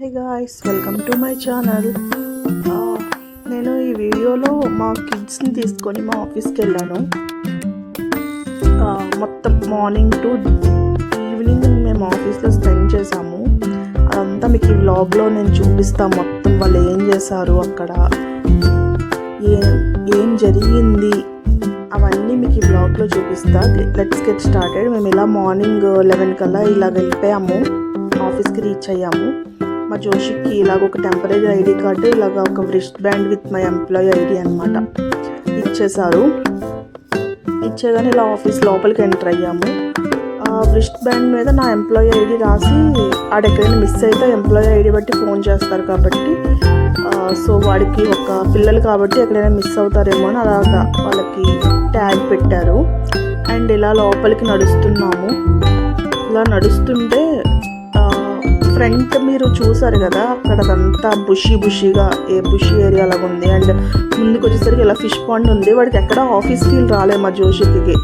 Hey guys, welcome to my channel. నేను ఈ వీడియోలో మా కిడ్స్ని తీసుకొని మా ఆఫీస్కి వెళ్ళాను. మొత్తం మార్నింగ్ టు ఈవినింగ్ మేము ఆఫీస్లో స్పెండ్ చేసాము. అదంతా మీకు ఈ వ్లాగ్లో నేను చూపిస్తాను. మొత్తం వాళ్ళు ఏం చేశారు, అక్కడ ఏం జరిగింది అవన్నీ మీకు ఈ వ్లాగ్లో చూపిస్తా. Let's get started. మేము ఇలా మార్నింగ్ 11 కల్లా ఇలా వెళ్ళిపోయాము, ఆఫీస్కి రీచ్ అయ్యాము. మా జోషికి ఇలాగ ఒక టెంపరీ ఐడి కార్డు, ఇలాగ ఒక wrist band with my employee ID అనమాట ఇచ్చేసారు. ఇచ్చేగానే ఇలా ఆఫీస్ లోపలికి ఎంటర్ అయ్యాము. రిస్ట్ బ్యాండ్ మీద నా ఎంప్లాయీ ఐడి రాసి, ఆడెక్కడైనా మిస్ అయితే ఎంప్లాయీ ఐడి బట్టి ఫోన్ చేస్తారు కాబట్టి, సో వాడికి ఒక పిల్లలు కాబట్టి ఎక్కడైనా మిస్ అవుతారేమో అని అలాగా వాళ్ళకి ట్యాగ్ పెట్టారు. అండ్ ఇలా లోపలికి నడుస్తున్నాము. ఇలా నడుస్తుంటే ఫ్రంట్ మీరు చూసారు కదా, అక్కడదంతా బుషీగా ఏ బుషీ ఏరియా లాగా ఉంది. అండ్ ముందుకు వచ్చేసరికి ఇలా ఫిష్ పాండ్ ఉంది. వాడికి ఎక్కడ ఆఫీస్ ఫీల్ రాలే మా జోషికి.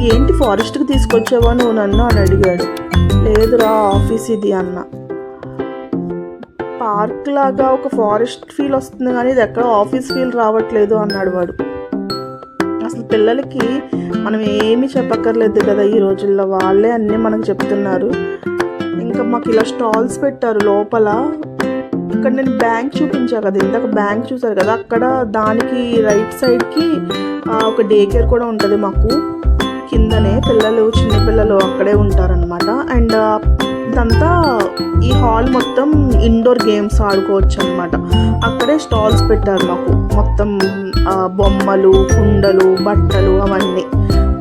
ఏంటి ఫారెస్ట్కి తీసుకొచ్చావా నువ్వు నన్ను అని అడిగాడు. లేదురా ఆఫీస్ ఇది అన్న. పార్క్ లాగా ఒక ఫారెస్ట్ ఫీల్ వస్తుంది కానీ ఇది ఎక్కడ ఆఫీస్ ఫీల్ రావట్లేదు అన్నాడు వాడు. అసలు పిల్లలకి మనం ఏమీ చెప్పక్కర్లేదు కదా ఈ రోజుల్లో, వాళ్ళే అన్నీ మనకు చెప్తున్నారు. ఇంకా మాకు ఇలా స్టాల్స్ పెట్టారు లోపల. ఇక్కడ నేను బ్యాంక్ చూపించా కదా, ఇందాక బ్యాంక్ చూసారు కదా, అక్కడ దానికి రైట్ సైడ్కి ఒక డే కేర్ కూడా ఉంటుంది మాకు కిందనే. పిల్లలు చిన్నపిల్లలు అక్కడే ఉంటారనమాట. అండ్ ఇదంతా ఈ హాల్ మొత్తం ఇండోర్ గేమ్స్ ఆడుకోవచ్చు అనమాట. అక్కడే స్టాల్స్ పెట్టారు మాకు, మొత్తం బొమ్మలు, కుండలు, బట్టలు అవన్నీ.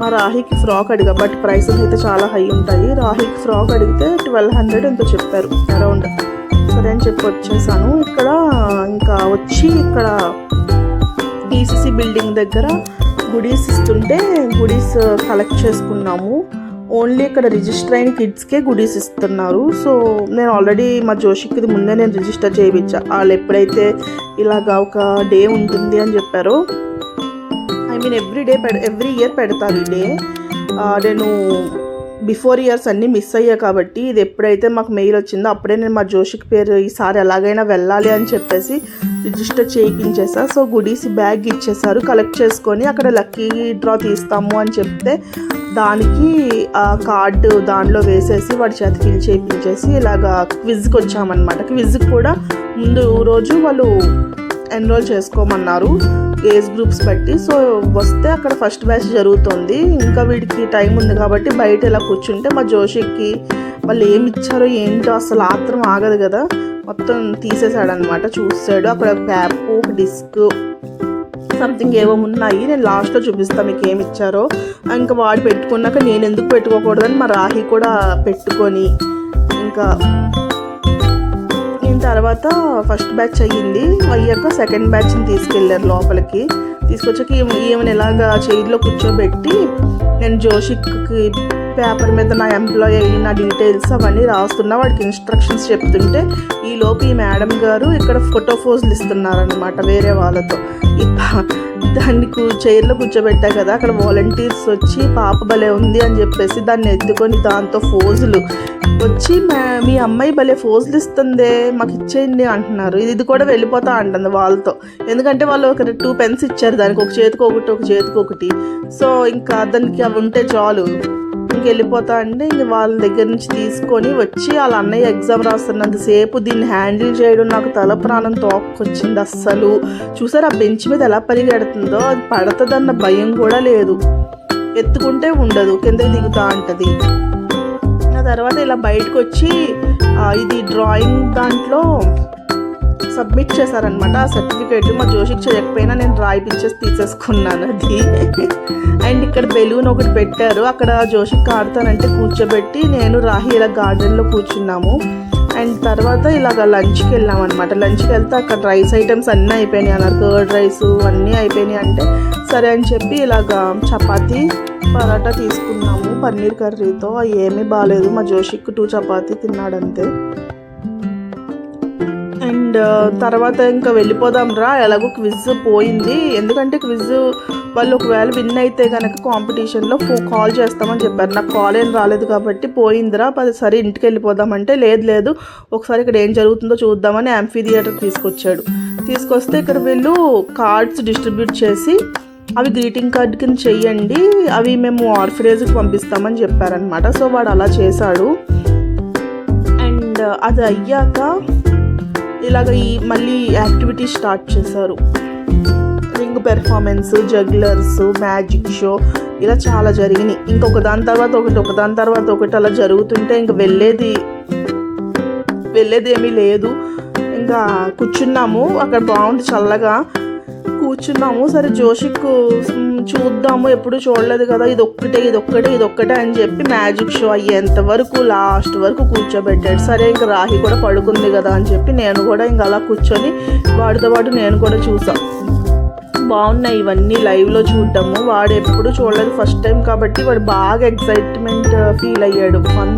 మా రాహికి ఫ్రాక్ అడిగా, బట్ ప్రైసెస్ అయితే చాలా హై ఉంటాయి. రాహికి ఫ్రాక్ అడిగితే 1200 ఎంతో చెప్పారు అరౌండ్. సరే అని చెప్పి వచ్చేసాను. ఇక్కడ ఇంకా వచ్చి ఇక్కడ టీసీసీ బిల్డింగ్ దగ్గర గుడీస్ ఇస్తుంటే గుడీస్ కలెక్ట్ చేసుకున్నాము. ఓన్లీ ఇక్కడ రిజిస్టర్ అయిన కిడ్స్కే గుడీస్ ఇస్తున్నారు. సో నేను ఆల్రెడీ మా జోషికి ముందే నేను రిజిస్టర్ చేయించా. వాళ్ళు ఎప్పుడైతే ఇలాగా ఒక డే ఉంటుంది అని చెప్పారో, ఎవ్రీ ఇయర్ పెడతారు ఈ డే. నేను బిఫోర్ ఇయర్స్ అన్నీ మిస్ అయ్యా కాబట్టి ఇది ఎప్పుడైతే మాకు మెయిల్ వచ్చిందో అప్పుడే నేను మా జోషికి పేరు ఈసారి ఎలాగైనా వెళ్ళాలి అని చెప్పేసి రిజిస్టర్ చేయించేసా. సో గుడీస్ బ్యాగ్ ఇచ్చేసారు. కలెక్ట్ చేసుకొని అక్కడ లక్కీ డ్రా తీస్తాము అని చెప్తే దానికి ఆ కార్డు దానిలో వేసేసి వాడి చేత ఫిల్ చేయించేసి ఇలాగా క్విజ్కి వచ్చామన్నమాట. క్విజ్కి కూడా ముందు రోజు వాళ్ళు ఎన్రోల్ చేసుకోమన్నారు ఏజ్ గ్రూప్స్ బట్టి. సో వస్తే అక్కడ ఫస్ట్ బ్యాచ్ జరుగుతుంది. ఇంకా వీడికి టైం ఉంది కాబట్టి బయట ఇలా కూర్చుంటే మా జోషికి వాళ్ళు ఏమి ఇచ్చారో ఏంటో అసలు ఆత్రం ఆగదు కదా, మొత్తం తీసేసాడనమాట. చూసాడు అక్కడ క్యాప్, డిస్క్, సంథింగ్ ఏవో ఉన్నాయి. నేను లాస్ట్లో చూపిస్తాను మీకు ఏమి ఇచ్చారో. ఇంకా వాడు పెట్టుకున్నాక నేను ఎందుకు పెట్టుకోకూడదని మా రాహి కూడా పెట్టుకొని, ఇంకా తర్వాత ఫస్ట్ బ్యాచ్ అయ్యాక సెకండ్ బ్యాచ్ని తీసుకెళ్ళారు లోపలికి. తీసుకొచ్చాక ఈమెను ఇలాగా చైర్లో కూర్చోబెట్టి నేను జోషికి పేపర్ మీద నా ఎంప్లాయీ అయ్యి నా డీటెయిల్స్ అవన్నీ రాస్తున్నా, వాడికి ఇన్స్ట్రక్షన్స్ చెప్తుంటే ఈలోపు ఈ మేడం గారు ఇక్కడ ఫోటో పోజులు ఇస్తున్నారనమాట వేరే వాళ్ళతో. దాన్ని చైర్లో కూర్చోబెట్టా కదా, అక్కడ వాలంటీర్స్ వచ్చి పాప భలే ఉంది అని చెప్పేసి దాన్ని ఎత్తుకొని దాంతో ఫోజులు వచ్చి మీ అమ్మాయి భలే ఫోజులు ఇస్తుందే మాకు ఇచ్చేయండి అంటున్నారు. ఇది కూడా వెళ్ళిపోతా అంటుంది వాళ్ళతో. ఎందుకంటే వాళ్ళు ఒక 2 పెన్స్ ఇచ్చారు దానికి, ఒక చేతికి ఒకటి ఒక చేతికి ఒకటి. సో ఇంకా దానికి అవి ఉంటే చాలు ఇంకెళ్ళిపోతా అంటే ఇంక వాళ్ళ దగ్గర నుంచి తీసుకొని వచ్చి వాళ్ళ అన్నయ్య ఎగ్జామ్ రాస్తున్నంతసేపు దీన్ని హ్యాండిల్ చేయడం నాకు తల ప్రాణం తోక్కొచ్చింది అస్సలు. చూసారు ఆ బెంచ్ మీద ఎలా పరిగెడుతుందో, అది పడుతుందన్న భయం కూడా లేదు. ఎత్తుకుంటే ఉండదు, కిందకి దిగుతా ఉంటుంది. ఆ తర్వాత ఇలా బయటకు వచ్చి ఇది డ్రాయింగ్ దాంట్లో సబ్మిట్ చేశారనమాట. ఆ సర్టిఫికేట్ మా జోషికి చేయకపోయినా నేను రాయిపించేసి తీసేసుకున్నాను అది. అండ్ ఇక్కడ బెలూన్ ఒకటి పెట్టారు, అక్కడ జోషికి ఆడతానంటే కూర్చోబెట్టి నేను రాహి ఇలా గార్డెన్లో కూర్చున్నాము. అండ్ తర్వాత ఇలాగ లంచ్కి వెళ్ళాం అనమాట. లంచ్కి వెళ్తే అక్కడ రైస్ ఐటమ్స్ అన్నీ అయిపోయినాయి అన్నారు, కర్డ్ రైస్ అన్నీ అయిపోయినాయి అంటే సరే అని చెప్పి ఇలాగ చపాతీ పరాటా తీసుకున్నాము పన్నీర్ కర్రీతో. ఏమీ బాగాలేదు, మా జోషికి 2 చపాతీ తిన్నాడంతే. అండ్ అండ్ తర్వాత ఇంకా వెళ్ళిపోదాం రా, ఎలాగో క్విజ్ పోయింది, ఎందుకంటే క్విజ్ వాళ్ళు ఒకవేళ విన్ అయితే కనుక కాంపిటీషన్లో కాల్ చేస్తామని చెప్పారు. నాకు కాల్ ఏం రాలేదు కాబట్టి పోయిందిరా, సరే ఇంటికి వెళ్ళిపోదామంటే లేదు ఒకసారి ఇక్కడ ఏం జరుగుతుందో చూద్దామని యాంఫీ థియేటర్కి తీసుకొస్తే ఇక్కడ వీళ్ళు కార్డ్స్ డిస్ట్రిబ్యూట్ చేసి అవి గ్రీటింగ్ కార్డ్ కింద చెయ్యండి, అవి మేము ఆర్ఫనేజ్కి పంపిస్తామని చెప్పారనమాట. సో వాడు అలా చేశాడు. అండ్ అది అయ్యాక ఇలాగ మళ్ళీ యాక్టివిటీ స్టార్ట్ చేశారు. రింగ్ పెర్ఫార్మెన్స్, జగ్లర్స్, మ్యాజిక్ షో, ఇలా చాలా జరిగినాయి. ఇంకొక దాని తర్వాత ఒకటి అలా జరుగుతుంటే ఇంకా వెళ్ళేది ఏమీ లేదు. ఇంకా కూర్చున్నాము, అక్కడ బాగుంది, చల్లగా కూర్చున్నాము. సరే జోషిక్ చూద్దాము, ఎప్పుడు చూడలేదు కదా, ఇది ఒక్కటే అని చెప్పి మ్యాజిక్ షో అయ్యేంత వరకు లాస్ట్ వరకు కూర్చోబెట్టాడు. సరే ఇంకా రాహి కూడా పడుకుంది కదా అని చెప్పి నేను కూడా ఇంకా అలా కూర్చొని వాడితో పాటు నేను కూడా చూసాను. బాగున్నాయి ఇవన్నీ లైవ్లో చూడటము. వాడు ఎప్పుడు చూడలేదు, ఫస్ట్ టైం కాబట్టి వాడు బాగా ఎక్సైట్మెంట్ ఫీల్ అయ్యాడు, ఫన్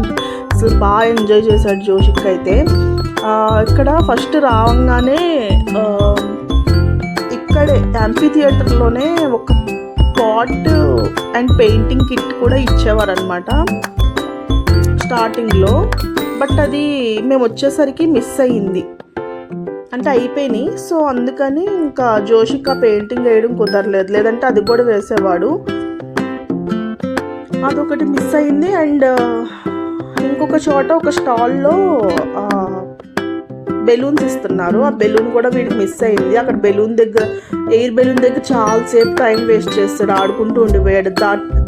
అసలు బాగా ఎంజాయ్ చేశాడు జోషిక్ అయితే. ఇక్కడ ఫస్ట్ రావంగానే ఇక్కడే యాంఫీ థియేటర్లోనే ఒక పాట్ అండ్ పెయింటింగ్ కిట్ కూడా ఇచ్చేవారు అనమాట స్టార్టింగ్లో. బట్ అది మేము వచ్చేసరికి మిస్ అయ్యింది, అంటే అయిపోయినాయి. సో అందుకని ఇంకా జోషిక్ ఆ పెయింటింగ్ వేయడం కుదరలేదు, లేదంటే అది కూడా వేసేవాడు. అదొకటి మిస్ అయింది. అండ్ ఇంకొక చోట ఒక స్టాల్లో బెలూన్స్ ఇస్తున్నారు, ఆ బెలూన్ కూడా వీడికి మిస్ అయింది. అక్కడ ఎయిర్ బెలూన్ దగ్గర చాలాసేపు టైం వేస్ట్ చేస్తాడు, ఆడుకుంటూ ఉండిపోయాడు.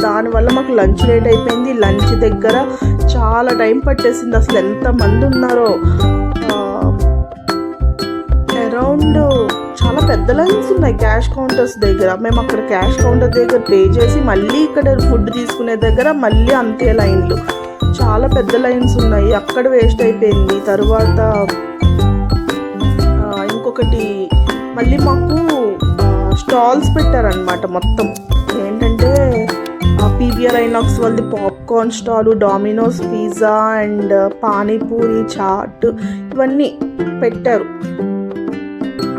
దానివల్ల మాకు లంచ్ లేట్ అయిపోయింది. లంచ్ దగ్గర చాలా టైం పట్టేసింది. అసలు ఎంతమంది ఉన్నారో, అరౌండ్ చాలా పెద్ద లైన్స్ ఉన్నాయి క్యాష్ కౌంటర్స్ దగ్గర. మేము అక్కడ క్యాష్ కౌంటర్ దగ్గర పే చేసి మళ్ళీ ఇక్కడ ఫుడ్ తీసుకునే దగ్గర మళ్ళీ అంతే లైన్లు, చాలా పెద్ద లైన్స్ ఉన్నాయి. అక్కడ వేస్ట్ అయిపోయింది. తర్వాత ఇంకొకటి మళ్ళీ మాకు స్టాల్స్ పెట్టారనమాట మొత్తం. ఏంటంటే పీవీఆర్ ఐనాక్స్ వాళ్ళది popcorn stall, Domino's pizza and panipuri, chaat, ఇవన్నీ పెట్టారు.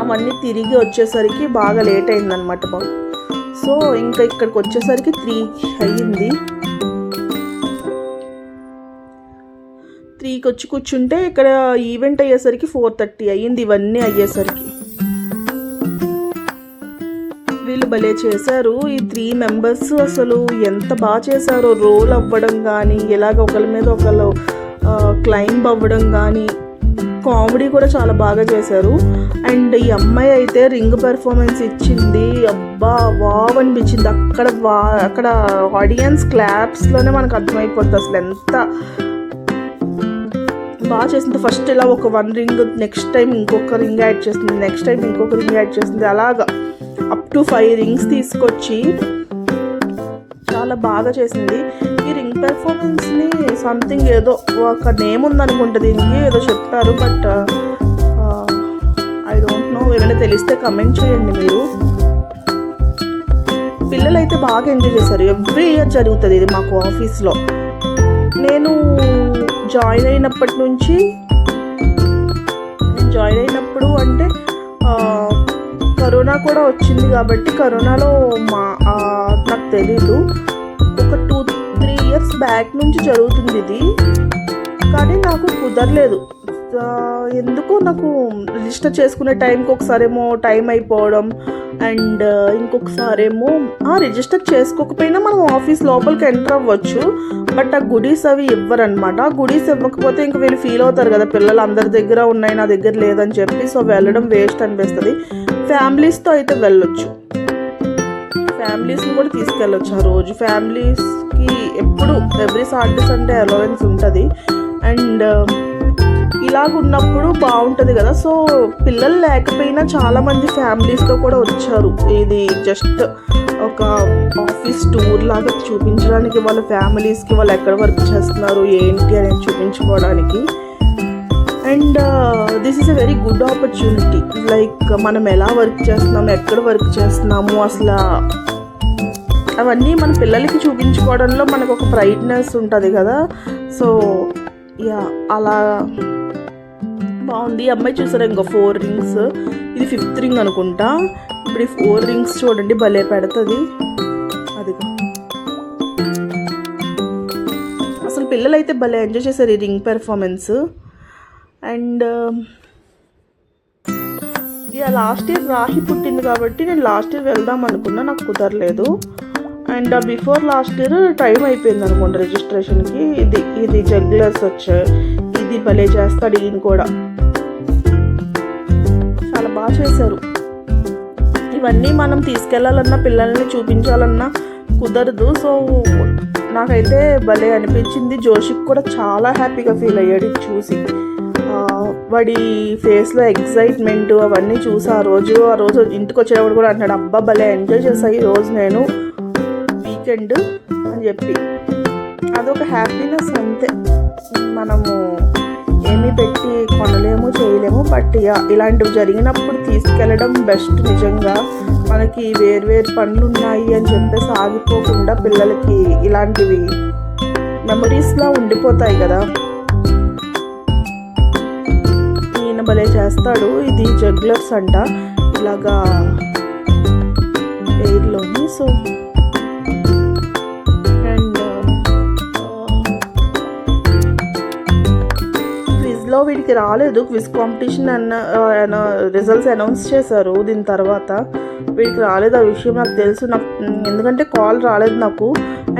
అవన్నీ తిరిగి వచ్చేసరికి బాగా లేట్ అయిందనమాట మాకు. సో ఇంకా ఇక్కడికి వచ్చేసరికి 3 అయ్యింది. 3కి వచ్చి కూర్చుంటే ఇక్కడ ఈవెంట్ అయ్యేసరికి 4:30 అయ్యింది. ఇవన్నీ అయ్యేసరికి వీళ్ళు భలే చేశారు ఈ 3 మెంబర్స్. అసలు ఎంత బాగా చేశారో, రోల్ అవ్వడం కానీ, ఎలాగ ఒకరి మీద ఒకళ్ళు క్లైంబ్ అవ్వడం కానీ, కామెడీ కూడా చాలా బాగా చేశారు. అండ్ ఈ అమ్మాయి అయితే రింగ్ పెర్ఫార్మెన్స్ ఇచ్చింది, అబ్బా వావ్ అనిపించింది. అక్కడ ఆడియన్స్ క్లాప్స్లోనే మనకు అర్థమైపోతుంది అసలు ఎంత బాగా చేసింది. ఫస్ట్ ఇలా ఒక 1 రింగ్, నెక్స్ట్ టైం ఇంకొక రింగ్ యాడ్ చేస్తుంది, నెక్స్ట్ టైం ఇంకొక రింగ్ యాడ్ చేస్తుంది, అలాగా అప్ టు 5 రింగ్స్ తీసుకొచ్చి చాలా బాగా చేసింది. ఈ రింగ్ పెర్ఫార్మెన్స్ని సంథింగ్ ఏదో ఒక నేమ్ ఉందనుకుంటా, దీనికి ఏదో చెప్పారు, బట్ ఐ డోంట్ నో. ఏమైనా తెలిస్తే కమెంట్ చేయండి మీరు. పిల్లలు అయితే బాగా ఎంజాయ్ చేశారు. ఎవ్రీ ఇయర్ జరుగుతుంది ఇది మాకు ఆఫీస్లో. నేను జాయిన్ అయినప్పుడు అంటే కరోనా కూడా వచ్చింది కాబట్టి, కరోనాలో నాకు తెలీదు, ఒక 2-3 ఇయర్స్ బ్యాక్ నుంచి జరుగుతుంది ఇది. కానీ నాకు కుదరలేదు, ఎందుకో నాకు రిజిస్టర్ చేసుకునే టైంకి ఒకసారేమో టైం అయిపోవడం, అండ్ ఇంకొకసారేమో రిజిస్టర్ చేసుకోకపోయినా మనం ఆఫీస్ లోపలికి ఎంటర్ అవ్వచ్చు, బట్ ఆ గుడీస్ అవి ఇవ్వరనమాట. ఆ గుడీస్ ఇవ్వకపోతే ఇంక వీళ్ళు ఫీల్ అవుతారు కదా, పిల్లలు అందరి దగ్గర ఉన్నాయి నా దగ్గర లేదని చెప్పి. సో వెళ్ళడం వేస్ట్ అనిపిస్తుంది. ఫ్యామిలీస్తో అయితే వెళ్ళొచ్చు, ఫ్యామిలీస్ని కూడా తీసుకెళ్ళొచ్చు ఆ రోజు. ఫ్యామిలీస్కి ఎప్పుడు ఎవ్రీ సాటర్డే సండే అలవెన్స్ ఉంటుంది. అండ్ ఇలాగ ఉన్నప్పుడు బాగుంటుంది కదా. సో పిల్లలు లేకపోయినా చాలామంది ఫ్యామిలీస్తో కూడా వచ్చారు. ఇది జస్ట్ ఒక ఆఫీస్ టూర్ లాగా చూపించడానికి, వాళ్ళ ఫ్యామిలీస్కి వాళ్ళు ఎక్కడ వర్క్ చేస్తున్నారు ఏంటి అనేది చూపించుకోవడానికి. And this is a very good opportunity. Like మనం ఎలా వర్క్ చేస్తున్నాము, ఎక్కడ వర్క్ చేస్తున్నాము, అసలు అవన్నీ మన పిల్లలకి చూపించుకోవడంలో మనకు ఒక బ్రైట్నెస్ ఉంటుంది కదా. సో అలా బాగుంది. ఈ అమ్మాయి చూసారా ఇంకో 4 రింగ్స్, ఇది 5th రింగ్ అనుకుంటా. ఇప్పుడు ఈ 4 రింగ్స్ చూడండి భలే పెడుతుంది. అదిగో అసలు పిల్లలు అయితే భలే ఎంజాయ్ చేశారు ఈ రింగ్ పెర్ఫార్మెన్స్. అండ్ ఇక లాస్ట్ ఇయర్ రాహి పుట్టింది కాబట్టి నేను లాస్ట్ ఇయర్ వెళ్దాం అనుకున్నా, నాకు కుదరలేదు. And before last year time అయిపోయింది అనుకోండి రిజిస్ట్రేషన్కి. ఇది జగ్లర్స్ వచ్చాయి, ఇది భలే చేస్తాడు ఈయన కూడా, చాలా బాగా చేశారు. ఇవన్నీ మనం తీసుకెళ్ళాలన్నా పిల్లల్ని చూపించాలన్నా కుదరదు. సో నాకైతే భలే అనిపించింది. జోషిక్ కూడా చాలా హ్యాపీగా ఫీల్ అయ్యాడు ఇది చూసి. వాడి ఫేస్లో ఎగ్జైట్మెంట్ అవన్నీ చూసి ఆ రోజు ఇంటికి వచ్చేటప్పుడు కూడా అంటాడు, అబ్బా భలే ఎంజాయ్ చేసా ఈరోజు నేను వీకెండ్ అని చెప్పి. అదొక హ్యాపీనెస్ అంతే, మనము ఏమీ పెట్టి కొనలేము చేయలేము. బట్ ఇలాంటివి జరిగినప్పుడు తీసుకెళ్ళడం బెస్ట్. నిజంగా మనకి వేరు పనులు ఉన్నాయి అని చెప్పేసి ఆగిపోకుండా పిల్లలకి ఇలాంటివి మెమరీస్లా ఉండిపోతాయి కదా. ఈయన భలే చేస్తాడు. ఇది జగ్లర్స్ అంట, ఇలాగా ఎయిర్లోని. సో అండ్ క్విజ్లో వీడికి రాలేదు, క్విజ్ కాంపిటీషన్ రిజల్ట్స్ అనౌన్స్ చేశారు. దీని తర్వాత వీడికి రాలేదు, ఆ విషయం నాకు తెలుసు. ఎందుకంటే కాల్ రాలేదు నాకు.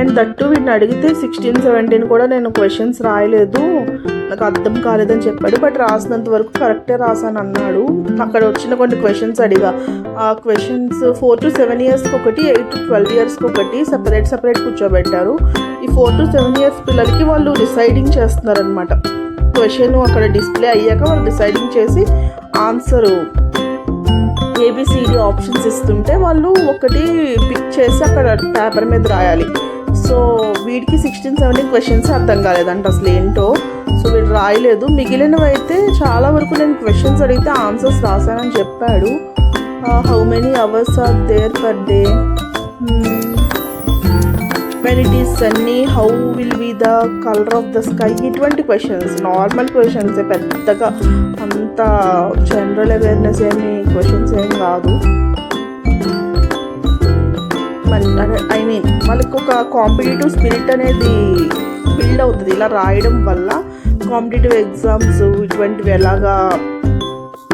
అండ్ దట్టు వీడిని అడిగితే 16, 17 కూడా నేను క్వశ్చన్స్ రాయలేదు, నాకు అర్థం కాలేదని చెప్పాడు. బట్ రాసినంత వరకు కరెక్టే రాసాను అన్నాడు. అక్కడ వచ్చిన కొన్ని క్వశ్చన్స్ అడిగా. ఆ క్వశ్చన్స్ 4 to 7 yearsకి ఒకటి, 8 to 12 yearsకి ఒకటి సెపరేట్ కూర్చోబెట్టారు. ఈ 4 to 7 years పిల్లలకి వాళ్ళు డిసైడింగ్ చేస్తున్నారనమాట. క్వశ్చన్ అక్కడ డిస్ప్లే అయ్యాక వాళ్ళు డిసైడింగ్ చేసి ఆన్సరు ABCD ఆప్షన్స్ ఇస్తుంటే వాళ్ళు ఒకటి పిక్ చేసి అక్కడ పేపర్ మీద రాయాలి. సో వీడికి 16, 17 క్వశ్చన్స్ అర్థం కాలేదంట అసలు ఏంటో. సో వీడు రాయలేదు. మిగిలినవి అయితే చాలా వరకు నేను క్వశ్చన్స్ అడిగితే ఆన్సర్స్ రాశానని చెప్పాడు. How many hours are there per day, when it is sunny, how will be the colour of the sky, ఇటువంటి క్వశ్చన్స్ నార్మల్ క్వశ్చన్స్, పెద్దగా అంత జనరల్ అవేర్నెస్ ఏమి క్వశ్చన్స్ ఏం కాదు. ఐ మీన్ వాళ్ళకి ఒక కాంపిటేటివ్ స్పిరిట్ అనేది బిల్డ్ అవుతుంది ఇలా రాయడం వల్ల. కాంపిటేటివ్ ఎగ్జామ్స్ ఇటువంటివి ఎలాగా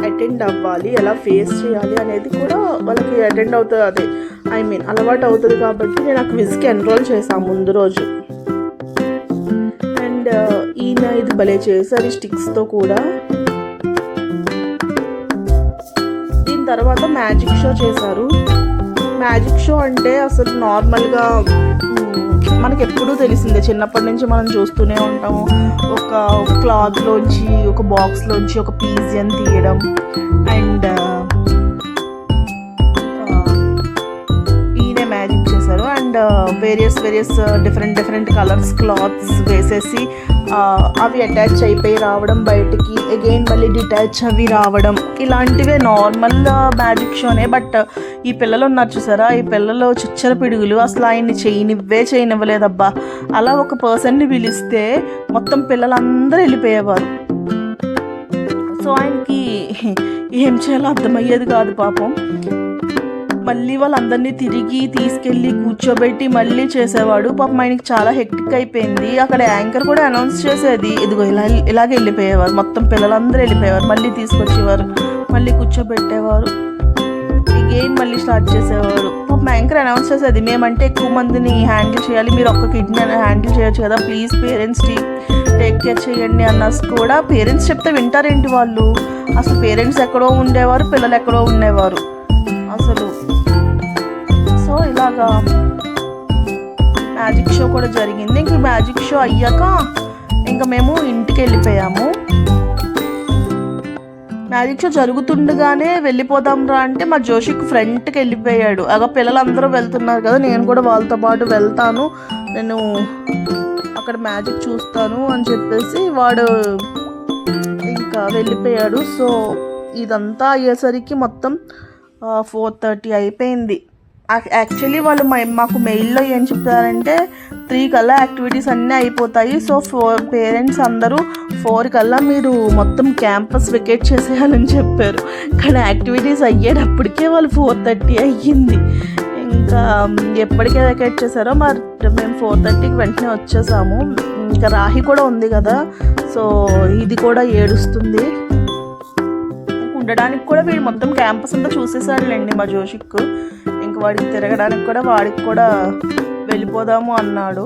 అటెండ్ అవ్వాలి, ఎలా ఫేస్ చేయాలి అనేది కూడా వాళ్ళకి అటెండ్ అవుతుంది, అదే ఐ మీన్ అలవాటు అవుతుంది. కాబట్టి నేను ఆ క్విజ్కి ఎన్రోల్ చేశాను ముందు రోజు. అండ్ ఈయన ఇది భలే చేశారు ఈ స్టిక్స్తో కూడా. దీని తర్వాత మ్యాజిక్ షో చేశారు. మ్యాజిక్ షో అంటే అసలు నార్మల్గా మనకి ఎప్పుడూ తెలిసిందే, చిన్నప్పటి నుంచి మనం చూస్తూనే ఉంటాము. ఒక క్లాత్లోంచి ఒక బాక్స్లోంచి ఒక పీజియన్ తీయడం, అండ్ ఈయనే మ్యాజిక్ చేశారు. And various different colours clothes వేసేసి అవి అటాచ్ అయిపోయి రావడం బయటికి, అగైన్ మళ్ళీ డిటాచ్ అవి రావడం, ఇలాంటివే నార్మల్ మ్యాజిక్ షోనే. బట్ ఈ పిల్లలు ఉన్నారు చూసారా, ఈ పిల్లలు చిచ్చర పిడుగులు, అసలు ఆయన్ని చేయనివ్వలేదబ్బా. అలా ఒక పర్సన్ని పిలిస్తే మొత్తం పిల్లలందరూ వెళ్ళిపోయేవారు. సో ఆయనకి ఏం చేయాలో అర్థమయ్యేది కాదు పాపం. మళ్ళీ వాళ్ళందరినీ తిరిగి తీసుకెళ్ళి కూర్చోబెట్టి మళ్ళీ చేసేవాడు. పాపం ఆయనకి చాలా హెక్టిక్ అయిపోయింది. అక్కడ యాంకర్ కూడా అనౌన్స్ చేసేది, ఇదిగో ఇలాగే వెళ్ళిపోయేవారు, మొత్తం పిల్లలందరూ వెళ్ళిపోయేవారు, మళ్ళీ తీసుకొచ్చేవారు, మళ్ళీ కూర్చోబెట్టేవారు, అగైన్ మళ్ళీ స్టార్ట్ చేసేవారు. పాపం యాంకర్ అనౌన్స్ చేసేది, మేమంటే ఎక్కువ మందిని హ్యాండిల్ చేయాలి, మీరు ఒక్క కిడ్ని హ్యాండిల్ చేయొచ్చు కదా, ప్లీజ్ పేరెంట్స్ టేక్ కేర్ చేయండి అన్నది కూడా. పేరెంట్స్ చెప్తే వింటారేంటి వాళ్ళు, అసలు పేరెంట్స్ ఎక్కడో ఉండేవారు, పిల్లలు ఎక్కడో ఉండేవారు అసలు. సో ఇలాగా మ్యాజిక్ షో కూడా జరిగింది. ఇంక మ్యాజిక్ షో అయ్యాక ఇంకా మేము ఇంటికి వెళ్ళిపోయాము. మ్యాజిక్ షో జరుగుతుండగానే వెళ్ళిపోదాం రా అంటే మా జోషిక్ ఫ్రంట్కి వెళ్ళిపోయాడు. అలా పిల్లలందరూ వెళ్తున్నారు కదా, నేను కూడా వాళ్ళతో పాటు వెళ్తాను, నేను అక్కడ మ్యాజిక్ చూస్తాను అని చెప్పేసి వాడు ఇంకా వెళ్ళిపోయాడు. సో ఇదంతా అయ్యేసరికి మొత్తం 4:30 అయిపోయింది. యాక్చువల్లీ వాళ్ళు మాకు మెయిల్లో ఏం చెప్తారంటే 3 కల్లా యాక్టివిటీస్ అన్నీ అయిపోతాయి, సో పేరెంట్స్ అందరూ 4 కల్లా మీరు మొత్తం క్యాంపస్ వెకేట్ చేసేయాలని చెప్పారు. కానీ యాక్టివిటీస్ అయ్యేటప్పటికే వాళ్ళు 4:30 అయ్యింది. ఇంకా ఎప్పటికే వెకేట్ చేశారో మరి మేము 4:30కి వెంటనే వచ్చేసాము. ఇంకా రాహి కూడా ఉంది కదా, సో ఇది కూడా ఏడుస్తుంది. ఉండడానికి కూడా వీడు మొత్తం క్యాంపస్ అంతా చూసేసాడులేండి మా జోషిక్. ఇంక వాడికి తిరగడానికి కూడా వాడికి కూడా వెళ్ళిపోదాము అన్నాడు.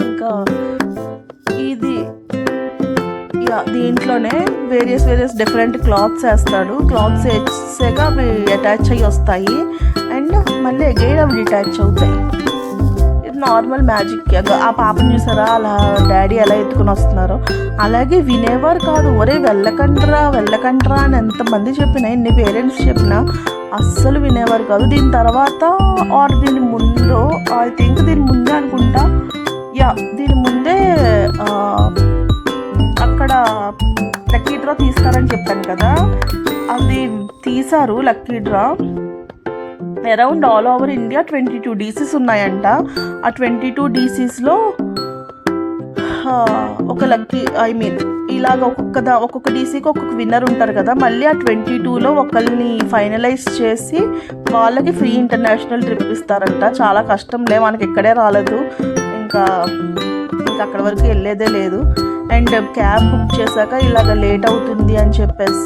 ఇంకా ఇది దీంట్లోనే వేరియస్ డిఫరెంట్ క్లాత్స్ వేస్తాడు. క్లాత్స్ వేసాక అవి అటాచ్ అయ్యి వస్తాయి అండ్ మళ్ళీ అగైన్ అవి డిటాచ్ అవుతాయి. ఇది నార్మల్ మ్యాజిక్. ఆ పాపను చూసారా అలా డాడీ ఎలా ఎత్తుకుని వస్తున్నారో, అలాగే వినేవారు కాదు. ఒరే వెళ్ళకండ్రా అని ఎంతమంది చెప్పినా, ఎన్ని పేరెంట్స్ చెప్పినా అస్సలు వినేవారు కాదు. దీని తర్వాత ఆర్ దీని ముందు, ఐ థింక్ దీని ముందే అనుకుంటా, దీని ముందే అక్కడ లక్కీ డ్రా తీస్తారని చెప్పాను కదా, అది తీశారు lucky draw. Around all over India 22 DCs ఉన్నాయంట. ఆ 22 DCsలో ఒక లక్కీ ఇలాగ ఒక్కొక్క డీసీకి ఒక్కొక్క విన్నర్ ఉంటారు కదా. మళ్ళీ ఆ 22లో ఒకరిని ఫైనలైజ్ చేసి వాళ్ళకి ఫ్రీ ఇంటర్నేషనల్ ట్రిప్ ఇస్తారంట. చాలా కష్టంలే, మనకి ఇక్కడే రాలేదు, ఇంకా అక్కడి వరకు వెళ్ళేదే లేదు. అండ్ క్యాబ్ బుక్ చేశాక ఇలాగ లేట్ అవుతుంది అని చెప్పేసి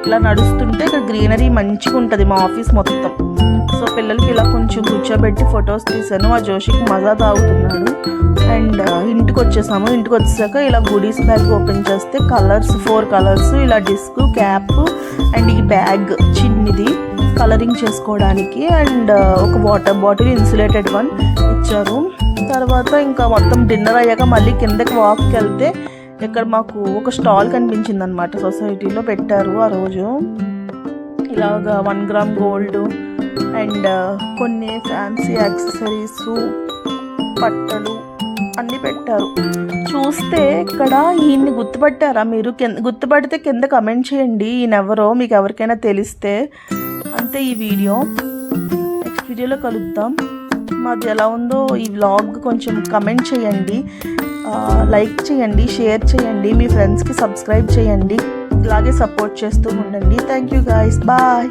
ఇలా నడుస్తుంటే ఇక్కడ గ్రీనరీ మంచిగా ఉంటుంది మా ఆఫీస్ మొత్తం. సో పిల్లలకి ఇలా కొంచెం కూర్చోబెట్టి ఫొటోస్ తీసాను. ఆ జోషికి మజా తాగుతున్నాడు. అండ్ ఇంటికి వచ్చేసాము. ఇంటికి వచ్చేసాక ఇలా గుడీస్ బ్యాగ్ ఓపెన్ చేస్తే 4 కలర్స్ ఇలా డిస్క్, క్యాప్ అండ్ ఈ బ్యాగ్ చిన్నది కలరింగ్ చేసుకోవడానికి అండ్ ఒక వాటర్ బాటిల్ ఇన్సులేటెడ్ వన్ ఇచ్చారు. తర్వాత ఇంకా మొత్తం డిన్నర్ అయ్యాక మళ్ళీ కిందకి వాక్కి వెళ్తే ఇక్కడ మాకు ఒక స్టాల్ కనిపించింది అనమాట. సొసైటీలో పెట్టారు ఆ రోజు. ఇలాగా 1 గ్రామ్ గోల్డ్ అండ్ కొన్ని ఫ్యాన్సీ యాక్సెసరీస్, బట్టలు అన్నీ పెట్టారు. చూస్తే ఇక్కడ ఈయన్ని గుర్తుపట్టారా మీరు? గుర్తుపడితే కింద కమెంట్ చేయండి ఈయనెవరో, మీకు ఎవరికైనా తెలిస్తే. అంతే ఈ వీడియో. నెక్స్ట్ వీడియోలో కలుద్దాం. మాది ఎలా ఉందో ఈ వ్లాగ్ కొంచెం కమెంట్ చేయండి, లైక్ చేయండి, షేర్ చేయండి, మీ ఫ్రెండ్స్కి సబ్స్క్రైబ్ చేయండి. ఇలాగే సపోర్ట్ చేస్తూ ఉండండి. Thank you guys, bye.